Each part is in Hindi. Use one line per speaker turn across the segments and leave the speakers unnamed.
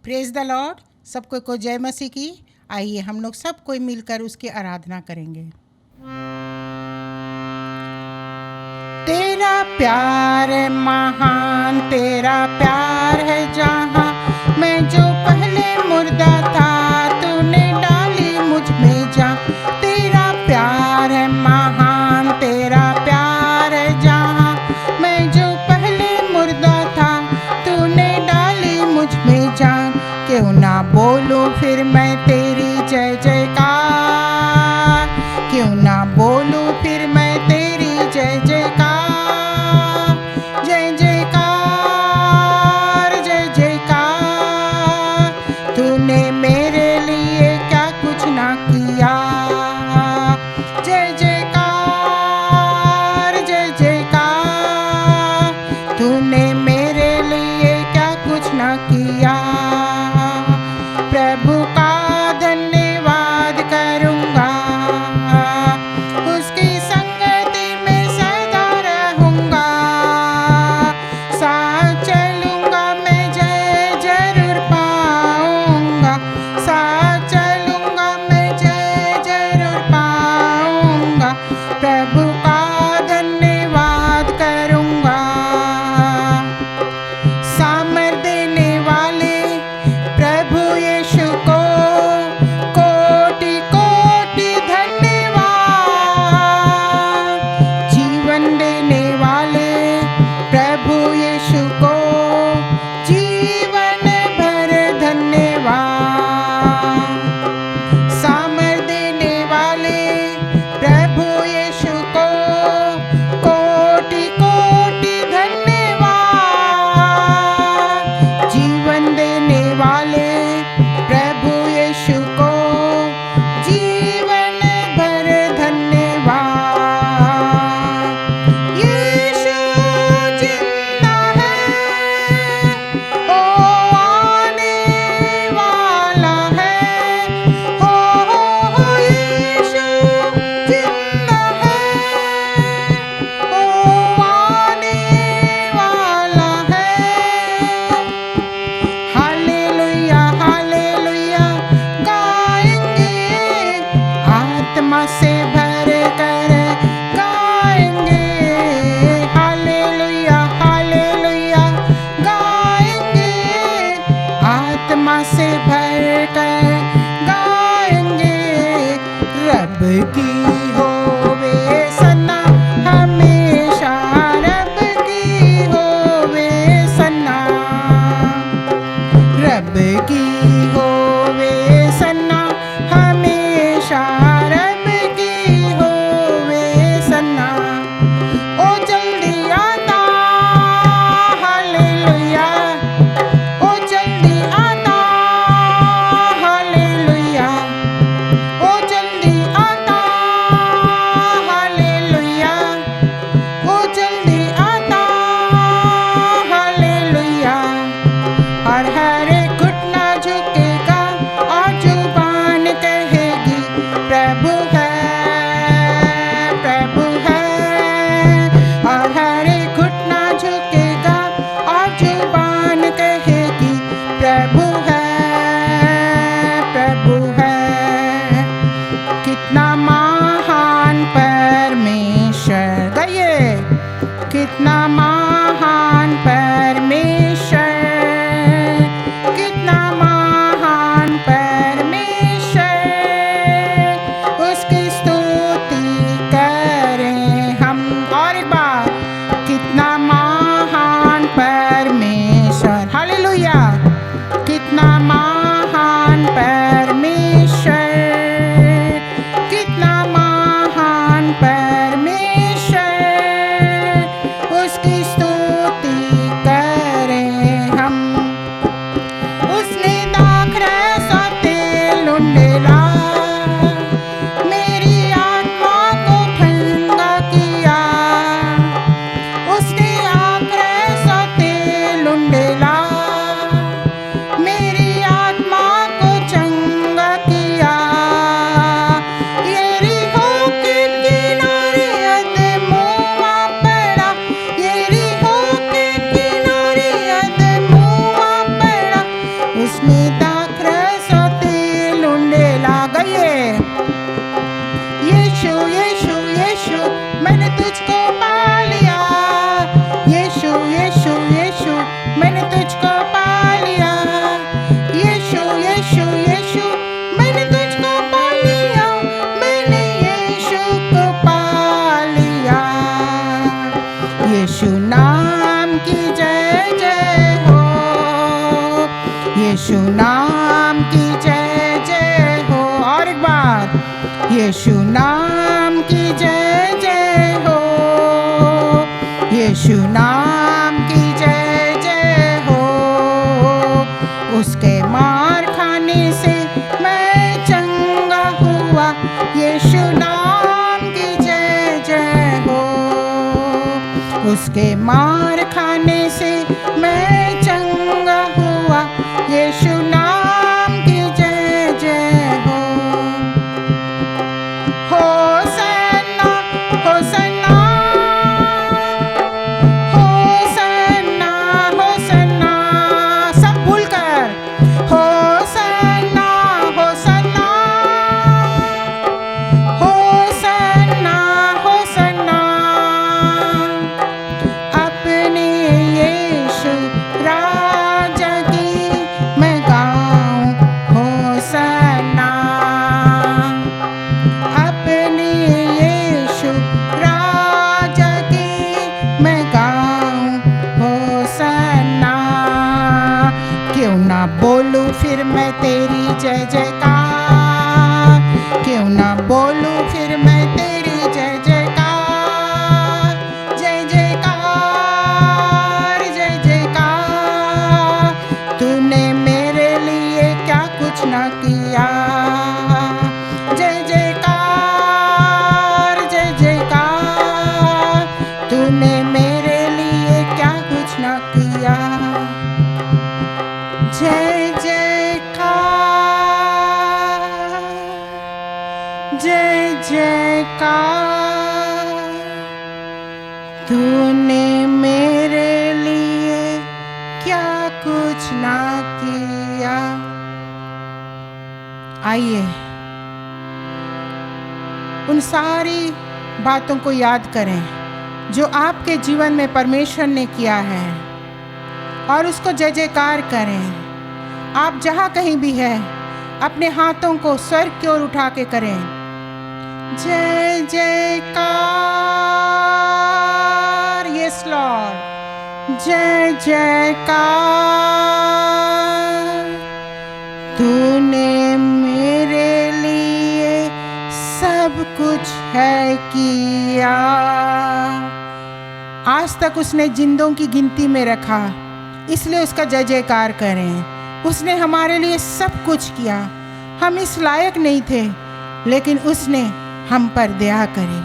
Praise the Lord. सबको को जय मसीह की। आइए हम लोग सब कोई मिलकर उसकी आराधना करेंगे। तेरा प्यार महान, तेरा प्यार है जहाँ, मैं जो पहले मुर्दा था तूने डाली मुझ में जान। तेरा प्यार है महान, तेरा प्यार है जहाँ, मैं जो पहले मुर्दा था तूने डाली मुझ में जान। क्यों ना बोलूं फिर मैं तेरी जय जयकार, क्यों ना बोलूं फिर मैं तेरी जय जयकार। जय जयकार जय जयकार, तूने मेरे लिए क्या कुछ ना किया। जय जयकार जय जयकार, तूने मेरे लिए क्या कुछ ना किया। प्रभु का धन्यवाद करूँगा, उसकी संगति में सदा रहूँगा। साथ चलूँगा मैं जय जरूर पाऊँगा, साथ चलूँगा मैं जय जरूर पाऊँगा। प्रभु का धन्यवाद करूँगा। सामर्थ देने वाले प्रभु यीशु को कोटि कोटि धन्यवाद। जीवन देने वाले प्रभु यीशु को जीवन भर धन्यवाद। सामर्थ देने वाले प्रभु यीशु को कोटि कोटि धन्यवाद। जीवन देने वाले प्रभु यीशु को जीवन भर धन्यवाद। यीशु जिंदा है, ओ आने वाला है। हो यीशु जिंदा है, ओ आने वाला है। हालेलुया हालेलुया गाएंगे, आत्मा से भर कर गाएंगे। हालेलुया हालेलुया गाएंगे, आत्मा से भर कर गाएंगे। रब की होवे सना हमेशा, रब की होवे सना, रब की होवे सना हमेशा, रब की होवे सना। ओ जल्दी आता हालेलुया, ओ जल्दी आता हालेलुया, ओ जल्दी आता हालेलुया, ओ जल्दी आता हालेलुया। और हर एक घुटना झुकेगा और जुबान कहेगी प्रभु है, प्रभु है। और हर एक घुटना झुकेगा और जुबान कहेगी प्रभु है, प्रभु है। कितना महान परमेश्वर, गाइए। कितना महान परमेश्वर, कितना महान परमेश्वर। उसकी स्तुति करें हम। और एक बार, कितना महान परमेश्वर। हालेलुया। कितना महान परमेश्वर, कितना महान परमेश्वर। उसकी स्तुति करें हम। उसने अस्मिता ख्रसोते लुंडे लागये। यीशु यीशु यीशु मैंने तुझको पा लिया। यीशु यीशु यीशु मैंने तुझको पा लिया। यीशु यीशु यीशु मैंने तुझको पा लिया। मैंने यीशु को पा लिया। यीशु नाम की जय जय हो। यीशु नाम की जय जय हो। और एक बार, यीशु नाम की जय जय हो। यीशु नाम की जय जय हो। उसके मार खाने से मैं चंगा हुआ। यीशु नाम की जय जय हो। उसके मार खाने से मैं चंगा हुआ। यीशु नाम की जय जय हो। होसन्ना होसन्ना होसन्ना होसन्ना, सब भूलकर होसन्ना होसन्ना होसन्ना होसन्ना। अपने यीशु राजा की मैं गाऊं होसन्ना। अपने यीशु राजा की मैं गाऊं होसन्ना। क्यों ना बोलूं फिर मैं तेरी जय जयकार। क्यों ना बोलूं फिर मैं तेरी जय जयकार। जय जयकार जय जयकार। तूने मेरे लिए क्या कुछ ना किया। जय जयकार जय जयकार। तूने मेरे लिए क्या कुछ ना किया। जय जयकार जय जयकार। तूने मेरे लिए क्या कुछ ना किया। आइए उन सारी बातों को याद करें जो आपके जीवन में परमेश्वर ने किया है और उसको जय जयकार करें। आप जहाँ कहीं भी हैं अपने हाथों को स्वर्ग की ओर उठा के करें जय जयकार। यस लॉर्ड, जय जयकार। तूने मेरे लिए सब कुछ है किया। आज तक उसने जिंदों की गिनती में रखा, इसलिए उसका जय जयकार करें। उसने हमारे लिए सब कुछ किया। हम इस लायक नहीं थे, लेकिन उसने हम पर दया करी।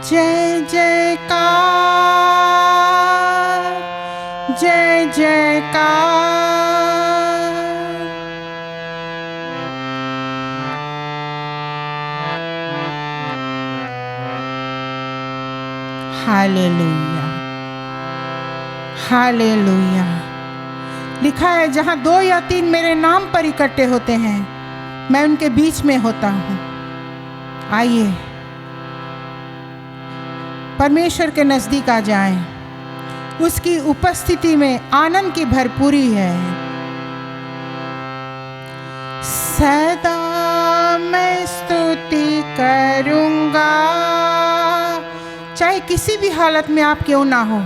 जय जयकार जय जयकार। Hallelujah hallelujah. लिखा है जहाँ 2 या 3 मेरे नाम पर इकट्ठे होते हैं, मैं उनके बीच में होता हूँ। आइए परमेश्वर के नजदीक आ जाएं। उसकी उपस्थिति में आनंद की भरपूरी है। सदा मैं स्तुति करूँगा। चाहे किसी भी हालत में आप क्यों ना हो,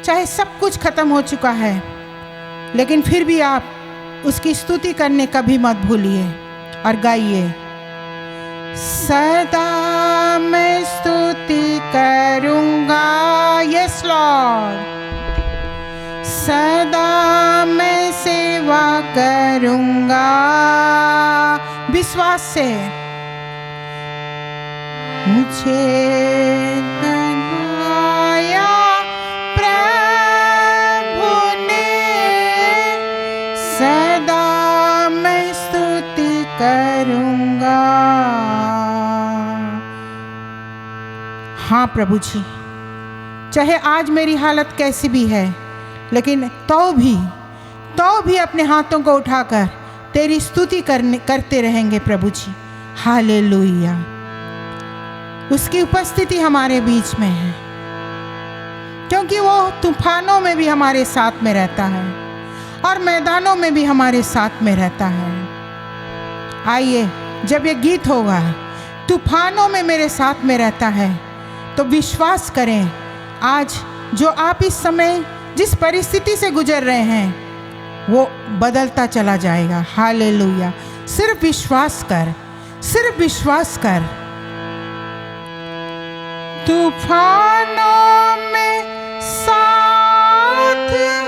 चाहे सब कुछ खत्म हो चुका है, लेकिन फिर भी आप उसकी स्तुति करने कभी मत भूलिए और गाइए। सदा मैं स्तुति करूँगा। यस लॉर्ड, सदा मैं सेवा करूँगा। विश्वास से मुझे बनाया प्रभु ने, सदा मैं स्तुति करूँगा। हाँ प्रभु जी, चाहे आज मेरी हालत कैसी भी है, लेकिन तो भी तो भी अपने हाथों को उठाकर तेरी स्तुति करते रहेंगे प्रभु जी। हालेलुया। उसकी उपस्थिति हमारे बीच में है, क्योंकि वो तूफानों में भी हमारे साथ में रहता है और मैदानों में भी हमारे साथ में रहता है। आइए, जब ये गीत होगा, तूफानों में मेरे साथ में रहता है, तो विश्वास करें, आज जो आप इस समय जिस परिस्थिति से गुजर रहे हैं वो बदलता चला जाएगा। हालेलुया। सिर्फ विश्वास कर, सिर्फ विश्वास कर। तूफानों में साथ है,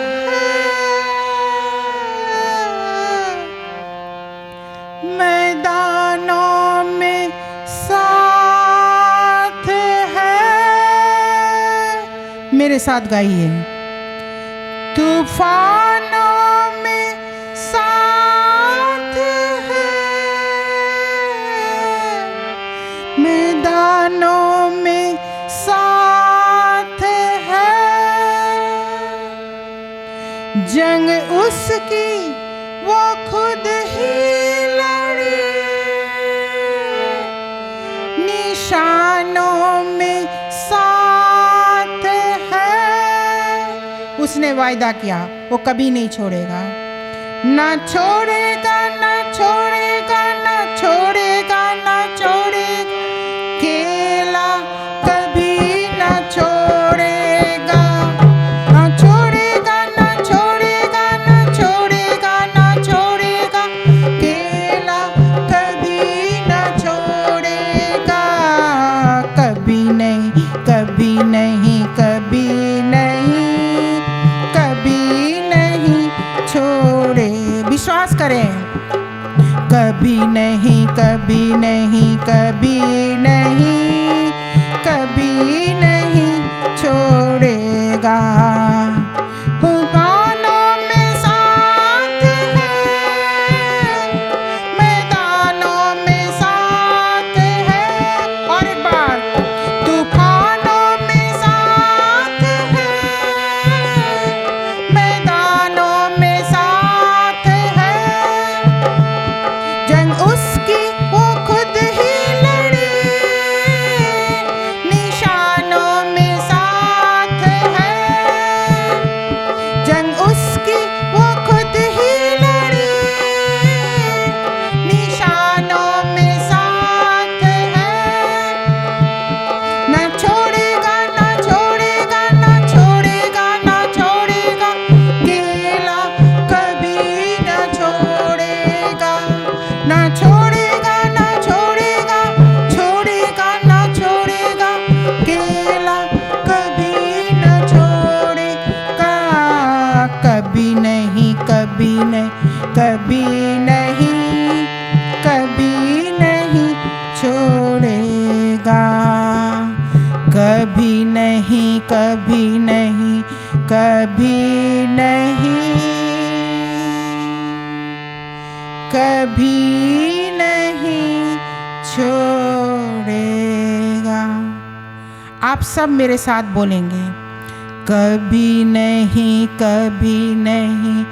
मैदानों में साथ है। मेरे साथ गाइए। तूफानों में साथ है, मैदानों में साथ है। जंग उसकी वो खुद ही लड़ी, निशानों में साथ है। उसने वायदा किया वो कभी नहीं छोड़ेगा, ना छोड़ेगा, ना छोड़ेगा, ना छोड़ेगा, ना छोड़ेगा। केला कभी ना छोड़ेगा, ना छोड़ेगा, ना छोड़ेगा, ना छोड़ेगा, ना छोड़ेगा। केला कभी ना छोड़ेगा, कभी नहीं, कभी नहीं, कभी नहीं, कभी नहीं छोड़े। विश्वास करें, कभी नहीं, कभी नहीं, कभी नहीं, कभी नहीं छोड़ेगा। तूफानों में साथ है, मैदानों में साथ है। और एक बार, तूफानों में साथ है, मैदानों में साथ है। जंग उसकी वो खुद ही लड़ी, निशानों में साथ है। जंग उसकी वो खुद ही लड़ी, निशानों में साथ है। ना छोड़ेगा, ना छोड़ेगा, ना छोड़ेगा, ना छोड़ेगा। केला कभी ना छोड़ेगा, ना छोड़ेगा, ना छोड़ेगा, छोड़ेगा, ना छोड़ेगा। केला कभी ना छोड़ेगा, कभी नहीं, कभी नहीं, कभी नहीं, कभी नहीं छोड़ेगा। कभी नहीं, कभी नहीं, कभी नहीं, कभी नहीं छोड़ेगा। आप सब मेरे साथ बोलेंगे, कभी नहीं, कभी नहीं,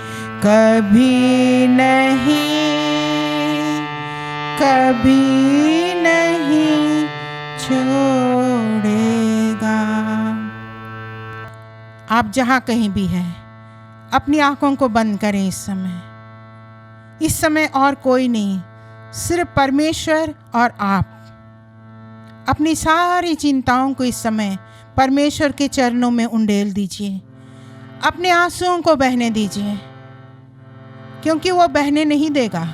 कभी नहीं, कभी नहीं छोड़ेगा। आप जहाँ कहीं भी हैं, अपनी आंखों को बंद करें। इस समय और कोई नहीं, सिर्फ परमेश्वर और आप। अपनी सारी चिंताओं को इस समय परमेश्वर के चरणों में उंडेल दीजिए, अपने आंसुओं को बहने दीजिए, क्योंकि वो बहने नहीं देगा,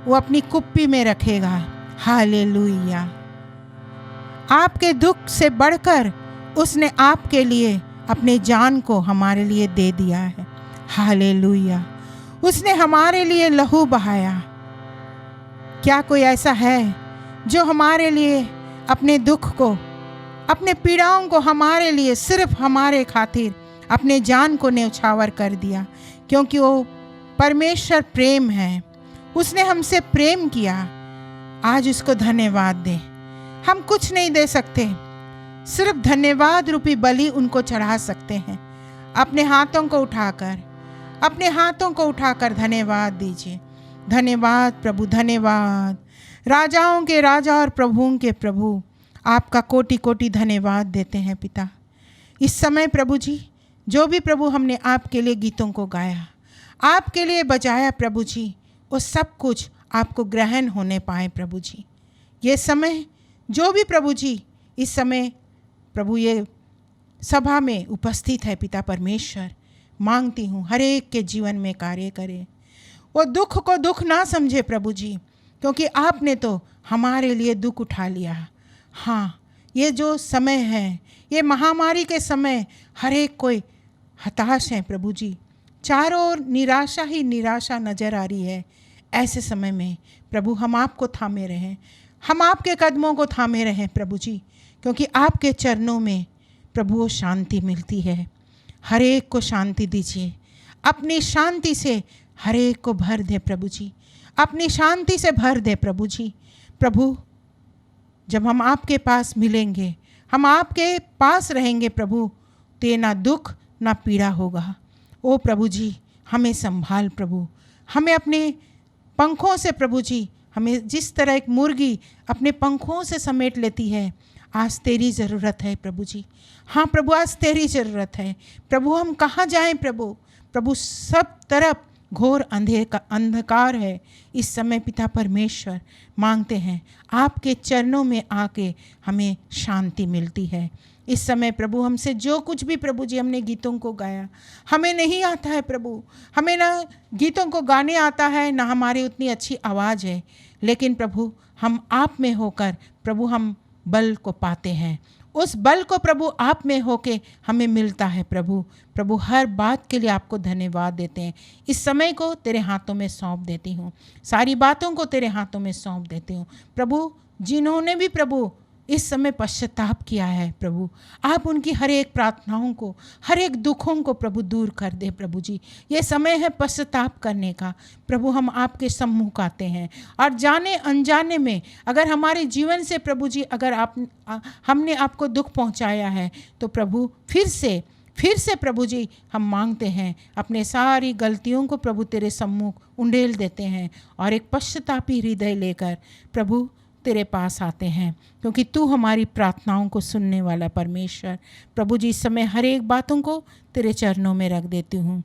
वो अपनी कुप्पी में रखेगा। हालेलुया। आपके दुख से बढ़कर उसने आपके लिए अपने जान को हमारे लिए दे दिया है। हालेलुया। उसने हमारे लिए लहू बहाया। क्या कोई ऐसा है जो हमारे लिए अपने दुख को, अपने पीड़ाओं को हमारे लिए, सिर्फ हमारे खातिर अपने जान को न्यौछावर कर दिया? क्योंकि वो परमेश्वर प्रेम है, उसने हमसे प्रेम किया। आज उसको धन्यवाद दें। हम कुछ नहीं दे सकते, सिर्फ धन्यवाद रूपी बलि उनको चढ़ा सकते हैं। अपने हाथों को उठाकर अपने हाथों को उठाकर धन्यवाद दीजिए। धन्यवाद प्रभु, धन्यवाद। राजाओं के राजा और प्रभुओं के प्रभु, आपका कोटि कोटि धन्यवाद देते हैं पिता। इस समय प्रभु जी, जो भी प्रभु हमने आपके लिए गीतों को गाया, आपके लिए बजाया प्रभु जी, वो सब कुछ आपको ग्रहण होने पाए प्रभु जी। ये समय जो भी प्रभु जी इस समय प्रभु ये सभा में उपस्थित है पिता परमेश्वर, मांगती हूँ हर एक के जीवन में कार्य करे। वो दुख को दुख ना समझे प्रभु जी, क्योंकि आपने तो हमारे लिए दुख उठा लिया। हाँ, ये जो समय है, ये महामारी के समय हर एक कोई हताश है प्रभु जी, चारों ओर निराशा ही निराशा नज़र आ रही है। ऐसे समय में प्रभु हम आपको थामे रहें, हम आपके कदमों को थामे रहें प्रभु जी, क्योंकि आपके चरणों में प्रभु वो शांति मिलती है। हर एक को शांति दीजिए, अपनी शांति से हर एक को भर दे प्रभु जी, अपनी शांति से भर दे प्रभु जी। प्रभु जब हम आपके पास मिलेंगे, हम आपके पास रहेंगे प्रभु, तो ये ना दुख ना पीड़ा होगा। ओ प्रभु जी हमें संभाल प्रभु, हमें अपने पंखों से प्रभु जी, हमें जिस तरह एक मुर्गी अपने पंखों से समेट लेती है, आज तेरी ज़रूरत है प्रभु जी। हाँ प्रभु, आज तेरी ज़रूरत है प्रभु। हम कहाँ जाएं प्रभु? प्रभु सब तरफ घोर अंधकार है। इस समय पिता परमेश्वर मांगते हैं आपके चरणों में आके हमें शांति मिलती है। इस समय प्रभु हमसे जो कुछ भी प्रभु जी हमने गीतों को गाया, हमें नहीं आता है प्रभु, हमें ना गीतों को गाने आता है, ना हमारी उतनी अच्छी आवाज़ है, लेकिन प्रभु हम आप में होकर प्रभु हम बल को पाते हैं। उस बल को प्रभु आप में होके हमें मिलता है प्रभु। प्रभु हर बात के लिए आपको धन्यवाद देते हैं। इस समय को तेरे हाथों में सौंप देती हूँ, सारी बातों को तेरे हाथों में सौंप देती हूँ प्रभु। जिन्होंने भी प्रभु इस समय पश्चाताप किया है प्रभु, आप उनकी हर एक प्रार्थनाओं को, हर एक दुखों को प्रभु दूर कर दे प्रभु जी। ये समय है पश्चाताप करने का प्रभु। हम आपके सम्मुख आते हैं और जाने अनजाने में अगर हमारे जीवन से प्रभु जी अगर हमने आपको दुख पहुंचाया है, तो प्रभु फिर से प्रभु जी हम मांगते हैं, अपने सारी गलतियों को प्रभु तेरे सम्मुख उंडेल देते हैं और एक पश्चातापी हृदय लेकर प्रभु तेरे पास आते हैं, क्योंकि तू हमारी प्रार्थनाओं को सुनने वाला परमेश्वर। प्रभु जी इस समय हर एक बातों को तेरे चरणों में रख देती हूँ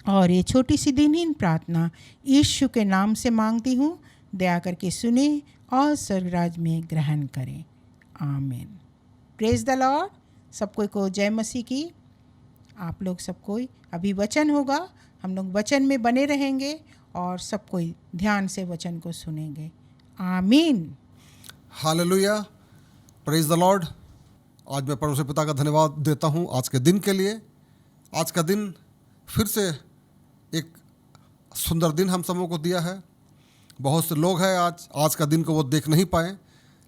और ये छोटी सी दिनहीन प्रार्थना यीशु के नाम से मांगती हूँ। दया करके सुने और स्वर्गराज में ग्रहण करें। आमीन। Praise the Lord. सब कोई को जय मसीह की। आप लोग सब कोई अभी वचन होगा, हम लोग वचन में बने रहेंगे और सब कोई ध्यान से वचन को सुनेंगे। आमीन।
Hallelujah, praise the Lord. आज मैं परमेश्वर पिता का धन्यवाद देता हूँ आज के दिन के लिए। आज का दिन फिर से एक सुंदर दिन हम सबों को दिया है। बहुत से लोग हैं आज का दिन को वो देख नहीं पाए,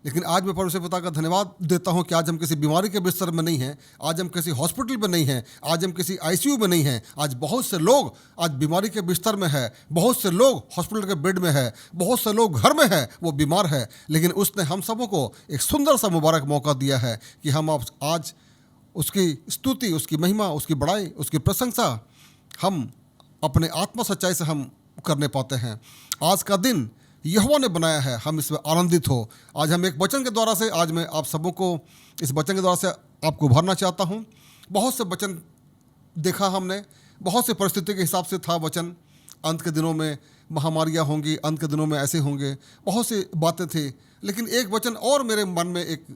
लेकिन आज मैं परमेश्वर पिता का धन्यवाद देता हूं कि आज हम किसी बीमारी के बिस्तर में नहीं हैं, आज हम किसी हॉस्पिटल में नहीं हैं, आज हम किसी आईसीयू में नहीं हैं। आज बहुत से लोग आज बीमारी के बिस्तर में है, बहुत से लोग हॉस्पिटल के बेड में है, बहुत से लोग घर में है, वो बीमार है, लेकिन उसने हम सबों को एक सुंदर सा मुबारक मौका दिया है कि हम आज उसकी स्तुति, उसकी महिमा, उसकी बड़ाई, उसकी प्रशंसा हम अपने आत्मा सच्चाई से हम करने पाते हैं। आज का दिन यहोवा ने बनाया है, हम इसमें आनंदित हो। आज हम एक वचन के द्वारा से, आज मैं आप सबों को इस वचन के द्वारा से आपको उभारना चाहता हूँ। बहुत से वचन देखा हमने, बहुत से परिस्थिति के हिसाब से था वचन। अंत के दिनों में महामारियाँ होंगी, अंत के दिनों में ऐसे होंगे, बहुत सी बातें थी, लेकिन एक वचन और मेरे मन में एक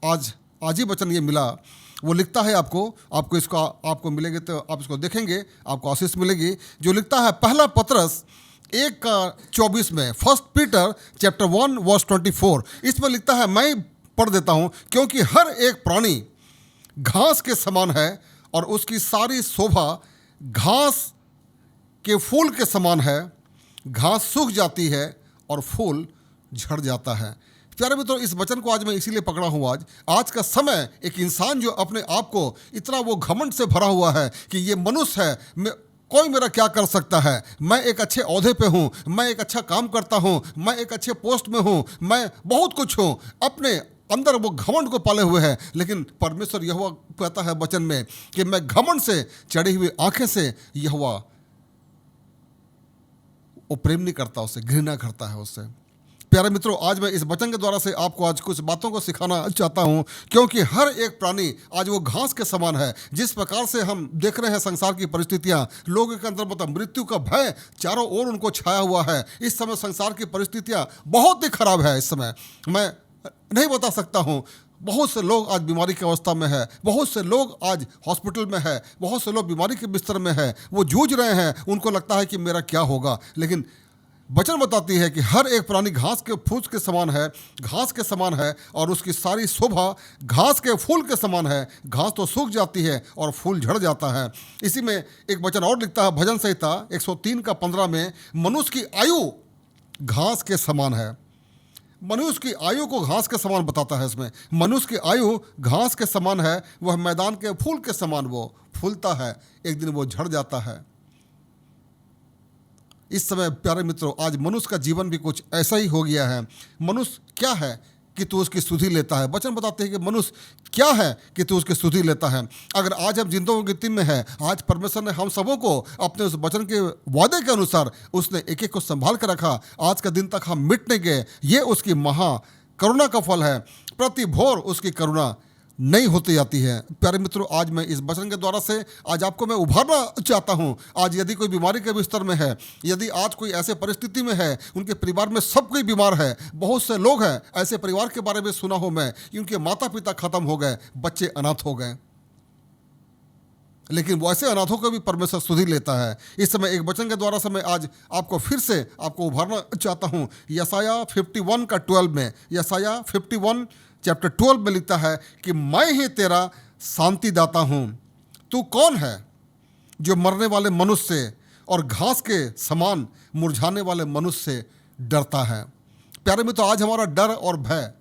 आज ही वचन ये मिला। वो लिखता है आपको मिलेंगे तो आप इसको देखेंगे, आपको आशीष मिलेगी। जो लिखता है पहला पतरस 1:24 में, 1 पीटर चैप्टर 1 वर्स 24, इसमें लिखता है, मैं पढ़ देता हूँ, क्योंकि हर एक प्राणी घास के समान है और उसकी सारी शोभा घास के फूल के समान है। घास सूख जाती है और फूल झड़ जाता है। प्यारे मित्रों, इस वचन को आज मैं इसीलिए पकड़ा हूँ। आज का समय एक इंसान जो अपने आप को इतना वो घमंड से भरा हुआ है कि ये मनुष्य है, कोई मेरा क्या कर सकता है, मैं एक अच्छे ओहदे पे हूँ, मैं एक अच्छा काम करता हूँ, मैं एक अच्छे पोस्ट में हूँ, मैं बहुत कुछ हूँ, अपने अंदर वो घमंड को पाले हुए हैं। लेकिन परमेश्वर यहोवा कहता है वचन में कि मैं घमंड से चढ़ी हुई आंखें से यहोवा वो प्रेम नहीं करता उससे, घृणा करता है उससे। प्यारे मित्रों, आज मैं इस वचन के द्वारा से आपको आज कुछ बातों को सिखाना चाहता हूं, क्योंकि हर एक प्राणी आज वो घास के समान है। जिस प्रकार से हम देख रहे हैं संसार की परिस्थितियां, लोगों के अंदर मतलब मृत्यु का भय चारों ओर उनको छाया हुआ है। इस समय संसार की परिस्थितियां बहुत ही खराब है। इस समय मैं नहीं बता सकता हूँ, बहुत से लोग आज बीमारी की अवस्था में है, बहुत से लोग आज हॉस्पिटल में है, बहुत से लोग बीमारी के बिस्तर में है, वो जूझ रहे हैं। उनको लगता है कि मेरा क्या होगा, लेकिन वचन बताती है कि हर एक प्राणी घास के फूस के समान है, घास के समान है, और उसकी सारी शोभा घास के फूल के समान है। घास तो सूख जाती है और फूल झड़ जाता है। इसी में एक वचन और लिखता है भजन संहिता 103 का 15 में, मनुष्य की आयु घास के समान है। मनुष्य की आयु को घास के समान बताता है। इसमें मनुष्य की आयु घास के समान है, वह मैदान के फूल के समान वो फूलता है, एक दिन वो झड़ जाता है। इस समय प्यारे मित्रों, आज मनुष्य का जीवन भी कुछ ऐसा ही हो गया है। मनुष्य क्या है कि तू उसकी सुधि लेता है। वचन बताते हैं कि मनुष्य क्या है कि तू उसकी सुधि लेता है। अगर आज हम जिंदों की गिनती में है, आज परमेश्वर ने हम सबों को अपने उस वचन के वादे के अनुसार उसने एक एक को संभाल कर रखा। आज का दिन तक हम मिट नहीं गए। ये उसकी महा करुणा का फल है। प्रति भोर उसकी करुणा नहीं होती जाती है। प्यारे मित्रों, आज मैं इस वचन के द्वारा से आज आपको मैं उभारना चाहता हूं। आज यदि कोई बीमारी के बिस्तर में है, यदि आज कोई ऐसे परिस्थिति में है, उनके परिवार में सब कोई बीमार है, बहुत से लोग हैं ऐसे परिवार के बारे में सुना हो मैं, उनके माता पिता खत्म हो गए, बच्चे अनाथ हो गए, लेकिन वो ऐसे अनाथों को भी परमेश्वर सुधि लेता है। इस समय एक वचन के द्वारा से मैं आज आपको फिर से आपको उभारना चाहता हूं। यशायाह 51 का 12 में, यशायाह 51 चैप्टर 12 में लिखता है कि मैं ही तेरा शांति दाता हूँ। तू कौन है जो मरने वाले मनुष्य से और घास के समान मुरझाने वाले मनुष्य से डरता है। प्यारे मित्रों, आज हमारा डर और भय,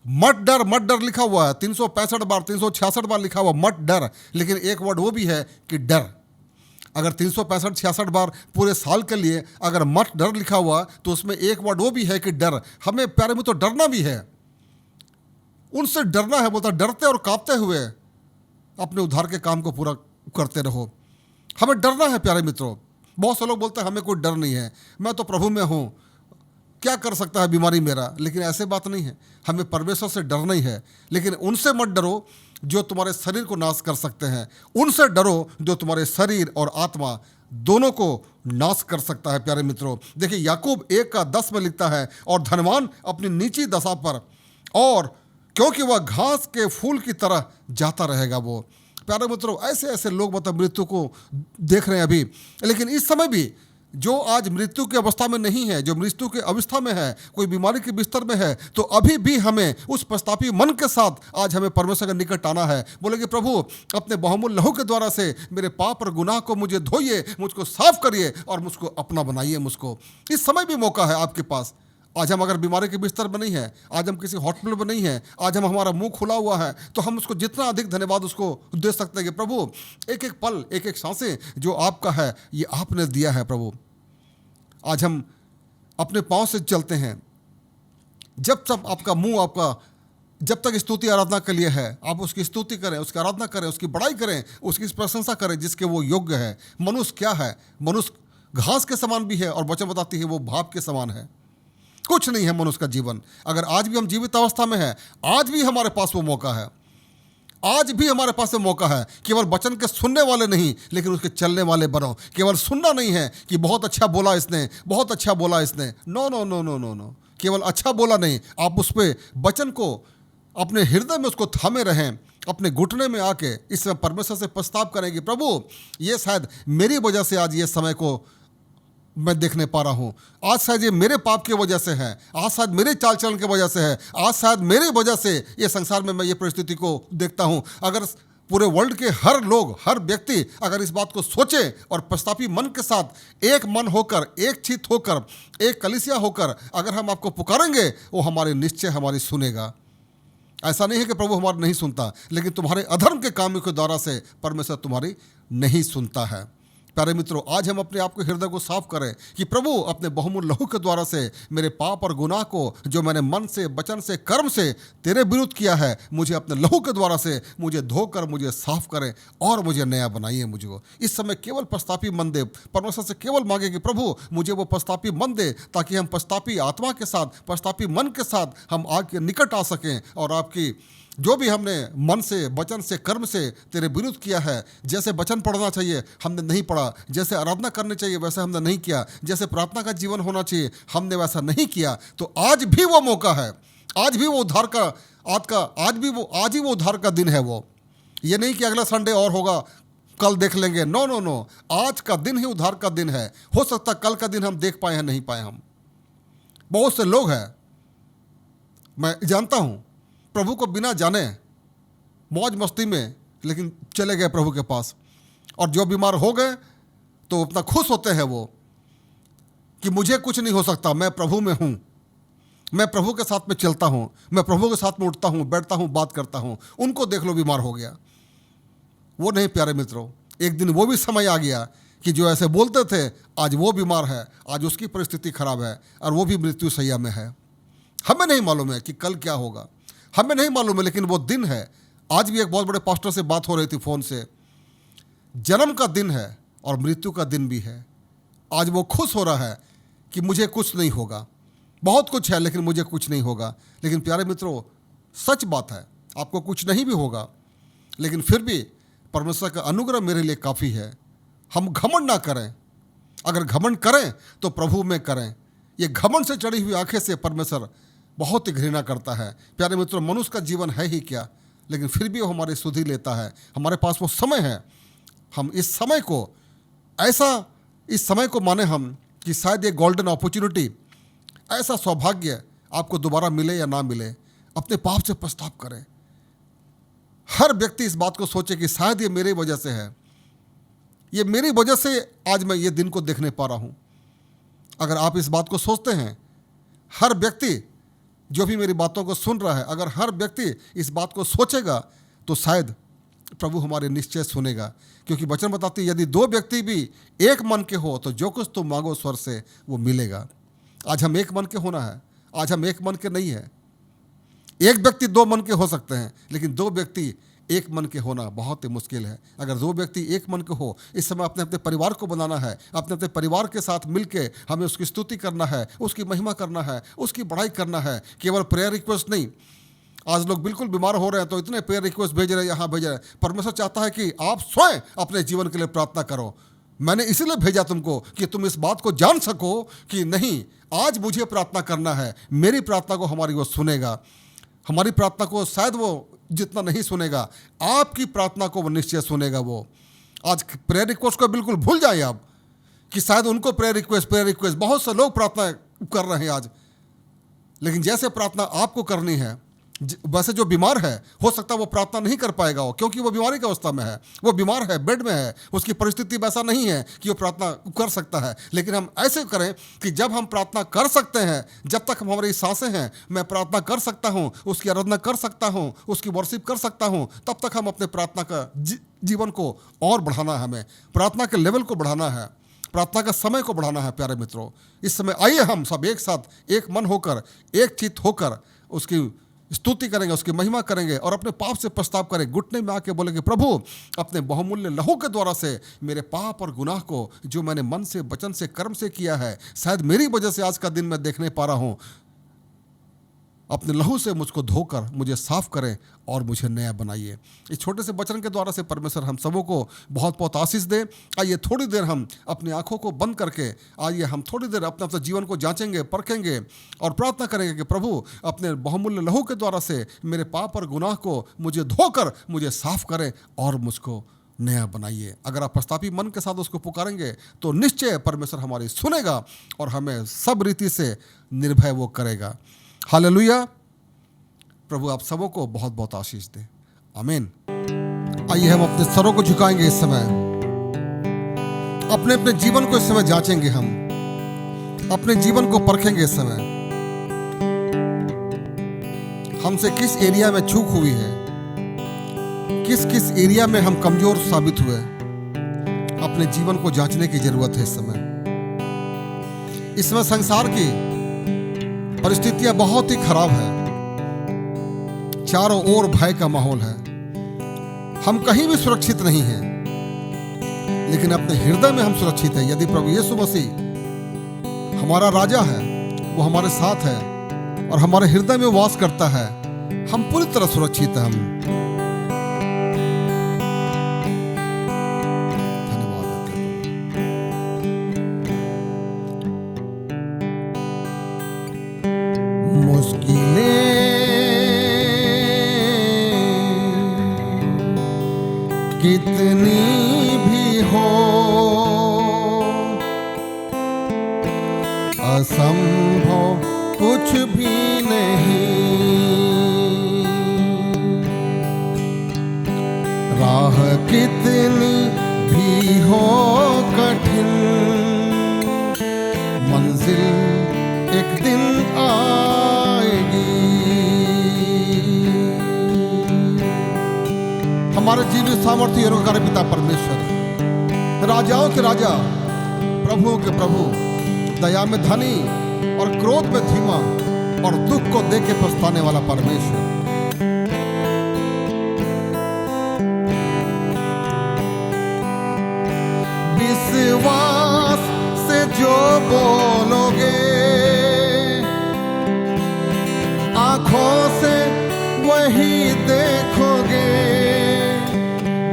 मत डर लिखा हुआ है 365 बार, 366 बार लिखा हुआ मत डर, लेकिन एक वर्ड वो भी है कि डर। अगर 365-66 बार पूरे साल के लिए अगर मत डर लिखा हुआ, तो उसमें एक वर्ड वो भी है कि डर। हमें प्यारे मित्रों डरना भी है, उनसे डरना है। बोलता डरते और कांपते हुए अपने उद्धार के काम को पूरा करते रहो। हमें डरना है प्यारे मित्रों। बहुत से लोग बोलते हैं हमें कोई डर नहीं है, मैं तो प्रभु में हूँ, क्या कर सकता है बीमारी मेरा। लेकिन ऐसे बात नहीं है, हमें परमेश्वर से डरना ही है। लेकिन उनसे मत डरो जो तुम्हारे शरीर को नाश कर सकते हैं, उनसे डरो जो तुम्हारे शरीर और आत्मा दोनों को नाश कर सकता है। प्यारे मित्रों, देखिए याकूब 1 का 10 में लिखता है, और धनवान अपनी नीची दशा पर, और क्योंकि वह घास के फूल की तरह जाता रहेगा। वो प्यारे मित्रों, ऐसे ऐसे लोग मतलब मृत्यु को देख रहे हैं अभी। लेकिन इस समय भी जो आज मृत्यु की अवस्था में नहीं है, जो मृत्यु की अवस्था में है, कोई बीमारी के बिस्तर में है, तो अभी भी हमें उस पश्चातापी मन के साथ आज हमें परमेश्वर के निकट आना है। बोले कि प्रभु अपने बहुमूल्य लहू के द्वारा से मेरे पाप और गुनाह को मुझे धोइए, मुझको साफ करिए और मुझको अपना बनाइए। मुझको इस समय भी मौका है आपके पास। आज हम अगर बीमारी के बिस्तर में नहीं है, आज हम किसी हॉस्पिटल में नहीं है, आज हम हमारा मुंह खुला हुआ है, तो हम उसको जितना अधिक धन्यवाद उसको दे सकते हैं कि प्रभु एक एक पल, एक एक सांसें जो आपका है, ये आपने दिया है प्रभु। आज हम अपने पाँव से चलते हैं। जब तक आपका मुंह आपका जब तक स्तुति आराधना के लिए है, आप उसकी स्तुति करें, उसकी आराधना करें, उसकी बड़ाई करें, उसकी प्रशंसा करें जिसके वो योग्य है। मनुष्य क्या है? मनुष्य घास के समान भी है, और वचन बताती है वो भाप के समान है। कुछ नहीं है मनुष्य का जीवन। अगर आज भी हम जीवित अवस्था में हैं, आज भी हमारे पास वो मौका है, आज भी हमारे पास वो मौका है। केवल वचन के सुनने वाले नहीं, लेकिन उसके चलने वाले बनो। केवल सुनना नहीं है कि बहुत अच्छा बोला इसने, बहुत अच्छा बोला इसने। No no no no no no, केवल अच्छा बोला नहीं, आप उस पर वचन को अपने हृदय में उसको थामे रहें, अपने घुटने में आके इसमें परमेश्वर से पछताव करेंगे। प्रभु ये शायद मेरी वजह से आज ये समय को मैं देखने पा रहा हूँ, आज शायद ये मेरे पाप की वजह से है, आज शायद मेरे चाल चलन की वजह से है, आज शायद मेरी वजह से ये संसार में मैं ये परिस्थिति को देखता हूँ। अगर पूरे वर्ल्ड के हर लोग, हर व्यक्ति अगर इस बात को सोचे और पश्चातापी मन के साथ एक मन होकर, एक चित्त होकर, एक कलीसिया होकर अगर हम आपको पुकारेंगे, वो हमारे निश्चय हमारी सुनेगा। ऐसा नहीं है कि प्रभु हमारी नहीं सुनता, लेकिन तुम्हारे अधर्म के काम के द्वारा से परमेश्वर तुम्हारी नहीं सुनता है। प्यारे मित्रों, आज हम अपने आप को हृदय को साफ करें कि प्रभु अपने बहुमूल्य लहू के द्वारा से मेरे पाप और गुनाह को जो मैंने मन से, वचन से, कर्म से तेरे विरुद्ध किया है, मुझे अपने लहू के द्वारा से मुझे धोकर मुझे साफ करें और मुझे नया बनाइए। मुझे इस समय केवल पश्चातापी मन दे। परमेश्वर से केवल मांगे कि प्रभु मुझे वो पश्चातापी मन दे, ताकि हम पश्चातापी आत्मा के साथ, पश्चातापी मन के साथ हम आपके निकट आ सकें और आपकी जो भी हमने मन से, वचन से, कर्म से तेरे विरुद्ध किया है, जैसे वचन पढ़ना चाहिए हमने नहीं पढ़ा, जैसे आराधना करनी चाहिए वैसे हमने नहीं किया, जैसे प्रार्थना का जीवन होना चाहिए हमने वैसा नहीं किया, तो आज भी वो मौका है, आज भी वो उद्धार का आज ही वो उद्धार का दिन है। वो ये नहीं कि अगला संडे और होगा, कल देख लेंगे। नो नो नो, आज का दिन ही उद्धार का दिन है। हो सकता कल का दिन हम देख पाए हैं, नहीं पाए। हम बहुत से लोग हैं, मैं जानता हूँ, प्रभु को बिना जाने मौज मस्ती में लेकिन चले गए प्रभु के पास, और जो बीमार हो गए तो इतना खुश होते हैं वो कि मुझे कुछ नहीं हो सकता, मैं प्रभु में हूँ, मैं प्रभु के साथ में चलता हूँ, मैं प्रभु के साथ में उठता हूँ, बैठता हूँ, बात करता हूँ। उनको देख लो बीमार हो गया। वो नहीं प्यारे मित्रों, एक दिन वो भी समय आ गया कि जो ऐसे बोलते थे आज वो बीमार है, आज उसकी परिस्थिति खराब है और वो भी मृत्यु शैया में है। हमें नहीं मालूम है कि कल क्या होगा, हमें नहीं मालूम है, लेकिन वो दिन है। आज भी एक बहुत बड़े पास्टर से बात हो रही थी फ़ोन से, जन्म का दिन है और मृत्यु का दिन भी है। आज वो खुश हो रहा है कि मुझे कुछ नहीं होगा, बहुत कुछ है लेकिन मुझे कुछ नहीं होगा। लेकिन प्यारे मित्रों, सच बात है, आपको कुछ नहीं भी होगा, लेकिन फिर भी परमेश्वर का अनुग्रह मेरे लिए काफ़ी है। हम घमंड ना करें, अगर घमंड करें तो प्रभु में करें। ये घमंड से चढ़ी हुई आंखें से परमेश्वर बहुत ही घृणा करता है। प्यारे मित्रों, मनुष्य का जीवन है ही क्या, लेकिन फिर भी वो हमारी सुधि लेता है। हमारे पास वो समय है, हम इस समय को माने हम कि शायद ये गोल्डन अपॉर्चुनिटी, ऐसा सौभाग्य आपको दोबारा मिले या ना मिले। अपने पाप से पछतावा करें। हर व्यक्ति इस बात को सोचे कि शायद ये मेरी वजह से है, ये मेरी वजह से आज मैं ये दिन को देखने पा रहा हूँ। अगर आप इस बात को सोचते हैं, हर व्यक्ति जो भी मेरी बातों को सुन रहा है, अगर हर व्यक्ति इस बात को सोचेगा तो शायद प्रभु हमारे निश्चय सुनेगा। क्योंकि वचन बताती है, यदि दो व्यक्ति भी एक मन के हो तो जो कुछ तुम मांगो स्वर से वो मिलेगा। आज हम एक मन के होना है, आज हम एक मन के नहीं है। एक व्यक्ति दो मन के हो सकते हैं, लेकिन दो व्यक्ति एक मन के होना बहुत ही मुश्किल है। अगर दो व्यक्ति एक मन के हो, इस समय अपने अपने परिवार को बनाना है, अपने अपने परिवार के साथ मिलके हमें उसकी स्तुति करना है, उसकी महिमा करना है, उसकी बढ़ाई करना है। केवल प्रेयर रिक्वेस्ट नहीं। आज लोग बिल्कुल बीमार हो रहे हैं तो इतने प्रेयर रिक्वेस्ट भेज रहे हैं, यहाँ भेज रहे हैं। परमेश्वर चाहता है कि आप स्वयं अपने जीवन के लिए प्रार्थना करो। मैंने इसीलिए भेजा तुमको कि तुम इस बात को जान सको कि नहीं, आज मुझे प्रार्थना करना है, मेरी प्रार्थना को हमारी वो सुनेगा। हमारी प्रार्थना को शायद वो जितना नहीं सुनेगा, आपकी प्रार्थना को वो निश्चय सुनेगा। वो आज प्रेयर रिक्वेस्ट को बिल्कुल भूल जाए आप कि शायद उनको प्रेयर रिक्वेस्ट बहुत से लोग प्रार्थना कर रहे हैं आज, लेकिन जैसे प्रार्थना आपको करनी है, वैसे जो बीमार है हो सकता है वो प्रार्थना नहीं कर पाएगा हो, क्योंकि वो बीमारी की अवस्था में है, वो बीमार है, बेड में है, उसकी परिस्थिति वैसा नहीं है कि वो प्रार्थना कर सकता है। लेकिन हम ऐसे करें कि जब हम प्रार्थना कर सकते हैं, जब तक हमारी सांसें हैं, मैं प्रार्थना कर सकता हूँ, उसकी आराधना कर सकता हूँ, उसकी वर्शिप कर सकता हूँ, तब तक हम अपने प्रार्थना का जीवन को और बढ़ाना है। हमें प्रार्थना के लेवल को बढ़ाना है, प्रार्थना का समय को बढ़ाना है। प्यारे मित्रों, इस समय आइए हम सब एक साथ एक मन होकर, एक चित्त होकर उसकी स्तुति करेंगे, उसकी महिमा करेंगे और अपने पाप से पछतावा करें। घुटने में आके बोलेंगे, प्रभु अपने बहुमूल्य लहू के द्वारा से मेरे पाप और गुनाह को जो मैंने मन से, वचन से, कर्म से किया है, शायद मेरी वजह से आज का दिन मैं देखने पा रहा हूँ, अपने लहू से मुझको धोकर मुझे साफ करें और मुझे नया बनाइए। इस छोटे से वचन के द्वारा से परमेश्वर हम सबों को बहुत बहुत आशीष दे। आइए थोड़ी देर हम अपनी आंखों को बंद करके, आइए हम थोड़ी देर अपने अपने जीवन को जांचेंगे, परखेंगे और प्रार्थना करेंगे कि प्रभु अपने बहुमूल्य लहू के द्वारा से मेरे पाप और गुनाह को मुझे धोकर मुझे साफ करें और मुझको नया बनाइए। अगर आप पछतापी मन के साथ उसको पुकारेंगे तो निश्चय परमेश्वर हमारी सुनेगा और हमें सब रीति से निर्भय वो करेगा। हालेलुया। प्रभु आप सबों को बहुत बहुत आशीष दे। आमीन। आइए हम अपने सरों को झुकाएंगे। इस समय अपने अपने जीवन को इस समय जांचेंगे, हम अपने जीवन को परखेंगे। इस समय हमसे किस एरिया में चूक हुई है, किस किस एरिया में हम कमजोर साबित हुए। अपने जीवन को जांचने की जरूरत है। इस समय संसार की परिस्थितियां बहुत ही खराब है, चारों ओर भय का माहौल है, हम कहीं भी सुरक्षित नहीं हैं, लेकिन अपने हृदय में हम सुरक्षित हैं। यदि प्रभु यीशु मसीह हमारा राजा है, वो हमारे साथ है और हमारे हृदय में वास करता है, हम पूरी तरह सुरक्षित हैं। हम कितनी भी हो, असंभव कुछ भी नहीं, राह कितनी भी हो कठिन, मंजिल एक दिन आएगी। हमारे जीवित सामर्थ्य यहोवा पिता परमेश्वर, राजाओं के राजा, प्रभुओं के प्रभु, दया में धनी और क्रोध में धीमा और दुख को देख के पछताने वाला परमेश्वर, विश्वास से जो बोलोगे, आंखों से वही देखोगे।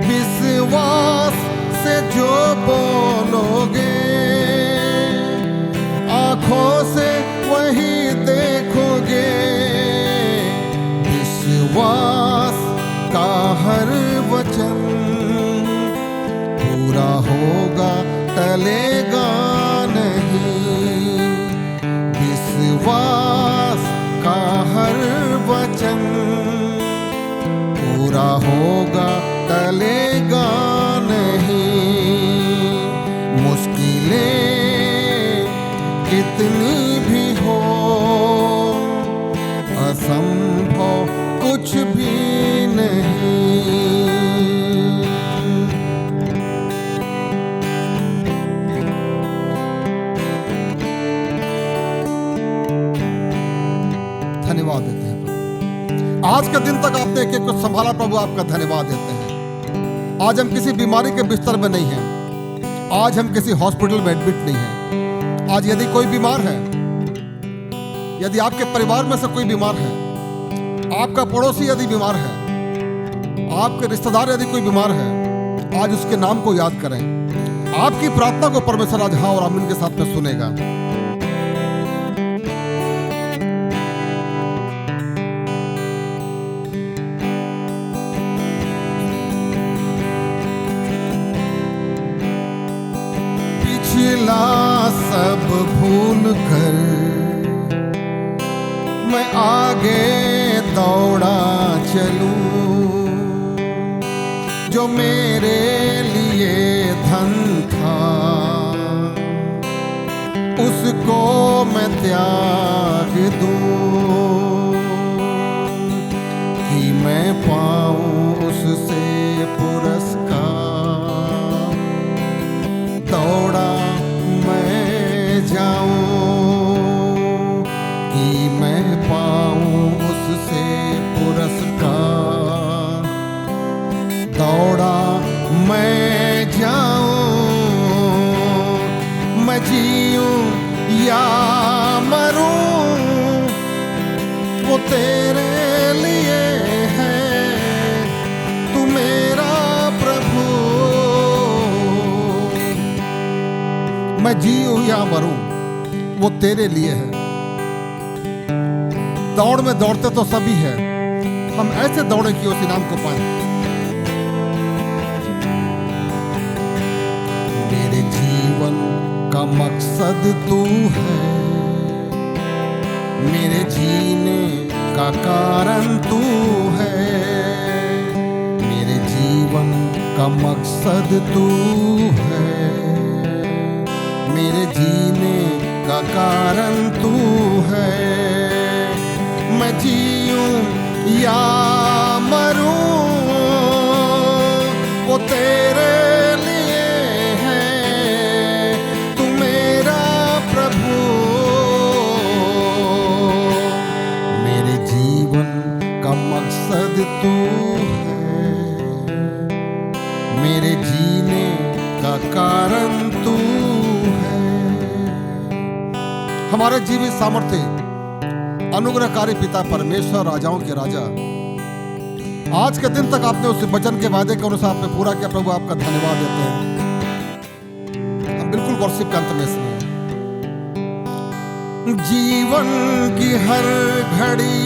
विश्वास से जो बोलोगे, आंखों से वही देखोगे। विश्वास का हर वचन पूरा होगा, टलेगा नहीं। विश्वास का हर वचन पूरा होगा, टलेगा नहीं। मुश्किलें कितनी भी हो, असंभव कुछ भी नहीं। धन्यवाद देते हैं प्रभु, आज के दिन तक आपने एक एक को संभाला प्रभु, आपका धन्यवाद देते हैं। आज हम किसी बीमारी के बिस्तर में नहीं हैं, आज हम किसी हॉस्पिटल में एडमिट नहीं हैं। आज यदि कोई बीमार है, यदि आपके परिवार में से कोई बीमार है, आपका पड़ोसी यदि बीमार है, आपके रिश्तेदार यदि कोई बीमार है, आज उसके नाम को याद करें। आपकी प्रार्थना को परमेश्वर आज हाँ और आमीन के साथ में सुनेगा। पिछला सब भूल कर मैं आगे दौड़ा चलूं, जो मेरे लिए धन था उसको मैं त्याग दूं, कि मैं पाऊं उससे पुरस्कार। दौड़ा मैं जाऊं कि मैं पाऊं उससे पुरस्कार। दौड़ा मैं जाऊं, मैं जीऊं या मरूं, वो तेरे लिए है। तू मेरा प्रभु, मैं जीऊं या मरूं, वो तेरे लिए है। दौड़ में दौड़ते तो सभी है, हम ऐसे दौड़े कि उस इनाम को पाएं। मेरे जीवन का मकसद तू है, मेरे जीने का कारण तू है। मेरे जीवन का मकसद तू है, मेरे जीने का कारण तू है। मैं जीऊं या मरूं, वो तेरे लिए है। हमारे जीवित सामर्थ्य अनुग्रहकारी पिता परमेश्वर, राजाओं के राजा, आज के दिन तक आपने उस वचन के वादे के अनुसार आपने पूरा किया। प्रभु आपका धन्यवाद देते हैं। हम बिल्कुल वर्शिप के अंत में सुने। जीवन की हर घड़ी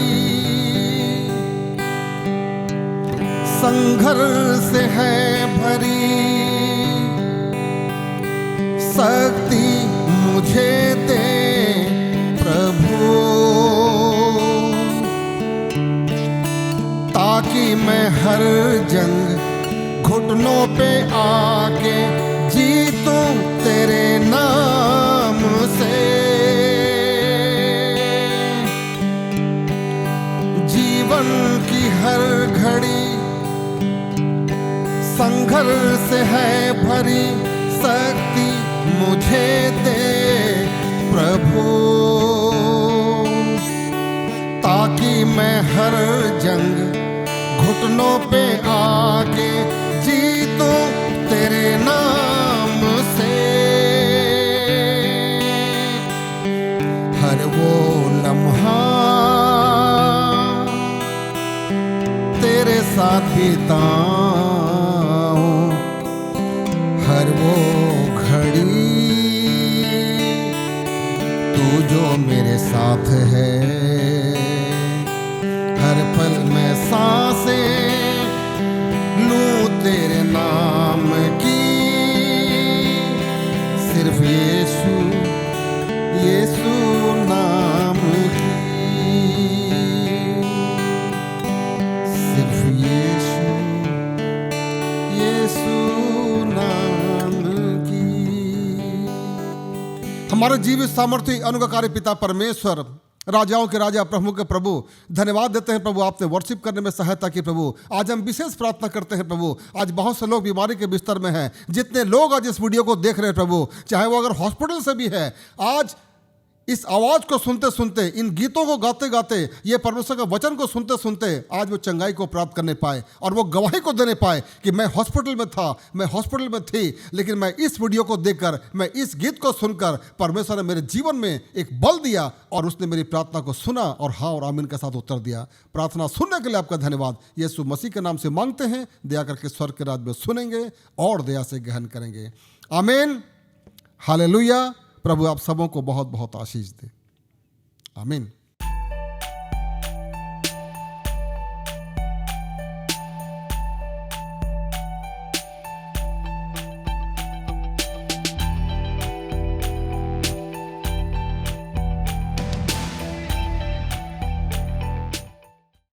संघर्ष है भरी, शक्ति मुझे दे प्रभु, ताकि मैं हर जंग घुटनों पे आके जीतूं तेरे नाम से। जीवन की हर घड़ी संघर्ष है भरी, शक्ति मुझे दे प्रभु, ताकि मैं हर जंग घुटनों पे आके जीतूं तेरे नाम से। हर वो लम्हा तेरे साथ बिताऊं, हर वो घड़ी तू जो मेरे साथ है, हर पल में सांसें लूं तेरे नाम की, सिर्फ यीशु यीशु नाम की, सिर्फ यीशु यीशु नाम की। हमारे जीवित सामर्थ्य अनुग्रहकारी पिता परमेश्वर, राजाओं के राजा, प्रभु के प्रभु, धन्यवाद देते हैं प्रभु आपने वर्शिप करने में सहायता की प्रभु। आज हम विशेष प्रार्थना करते हैं प्रभु, आज बहुत से लोग बीमारी के बिस्तर में हैं। जितने लोग आज इस वीडियो को देख रहे हैं प्रभु, चाहे वो अगर हॉस्पिटल से भी है, आज इस आवाज़ को सुनते सुनते, इन गीतों को गाते गाते, ये परमेश्वर का वचन को सुनते सुनते आज वो चंगाई को प्राप्त करने पाए और वो गवाही को देने पाए कि मैं हॉस्पिटल में था, मैं हॉस्पिटल में थी, लेकिन मैं इस वीडियो को देखकर, मैं इस गीत को सुनकर परमेश्वर ने मेरे जीवन में एक बल दिया और उसने मेरी प्रार्थना को सुना और हाँ और आमीन के साथ उत्तर दिया। प्रार्थना सुनने के लिए आपका धन्यवाद। यीशु मसीह के नाम से मांगते हैं, दया करके स्वर्ग के राज्य में सुनेंगे और दया से ग्रहण करेंगे। आमीन, हालेलुया। प्रभु आप सबों को बहुत बहुत आशीष दे। आमीन।